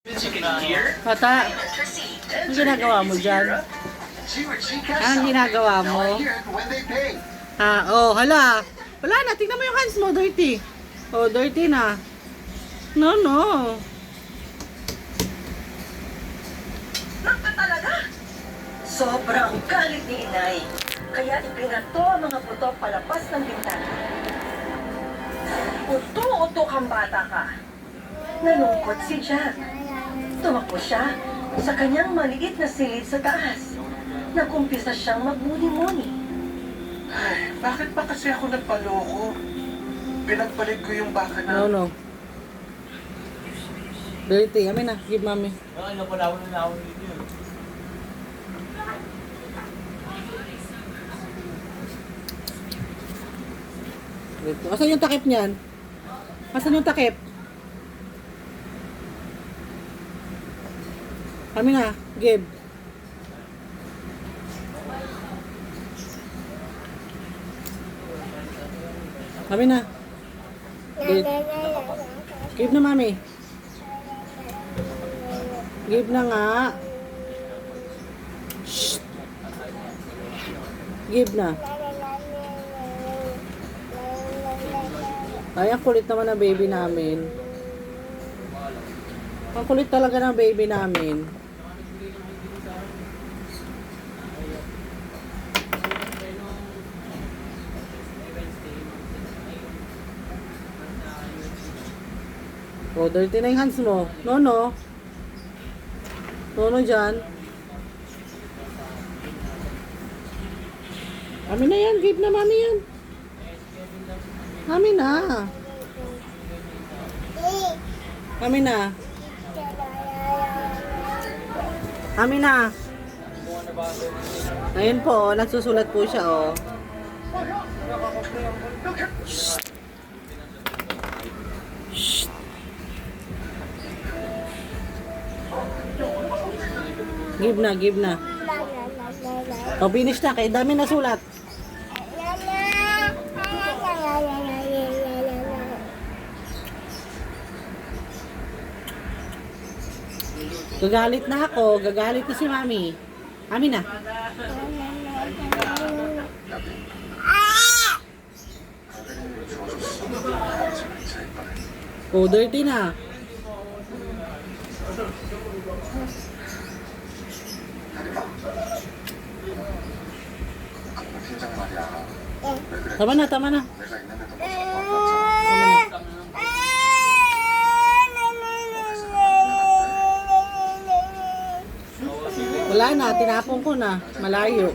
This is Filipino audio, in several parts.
Bata, anong ginagawa mo dyan? Anong ginagawa mo? Hala. Wala na, tingnan mo yung hands mo, dirty. Oh, dirty na. No. Talaga? Sobrang galit ni inay. Kaya ipinato ang mga buto palapas ng bintana. Uto-uto kang bata ka. Nalungkot si Jack. Tumakbo siya sa kanyang maliit na silid sa taas. Nakumpisa siyang magmuni-muni. Ay, bakit ba kasi ako nagpaloko? Pinagpalit ko yung baka na... No. Dirty, amin na. Give mommy. Ano pa daw na ako dito yun? Asan yung takip niyan? Asan yung takip? Kami na, give. Kami na. Give na, mami. Give na nga. Shh. Give na. Ay, ang kulit naman ng baby namin. Ang kulit talaga ng baby namin. Oh, dirty na yung hands mo. No. No dyan. Mami na yan. Give na mami yan. Mami na. Mami na. Mami na. Ayun po, nagsusulat po siya, oh. Shh. Shh. Give na. Oh, finish na. Kaya dami na sulat. Gagalit na ako. Gagalit na si mami. Mami na. Oh, dirty na. Tama na. Tama na. Wala na, tinapon ko na. Malayo.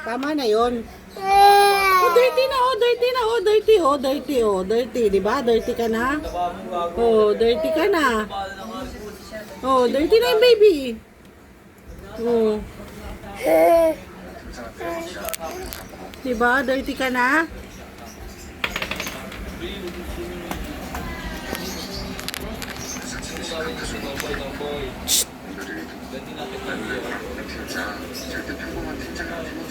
Tama na yun. Oh, dirty na. Dirty, di ba? Dirty ka na. Oh, dirty ka na. Oh, dirty na yung baby. Oh. Di ba? Dirty ka na. Shh! Ganti natin 진짜 절대 평범한 팀장이 아니고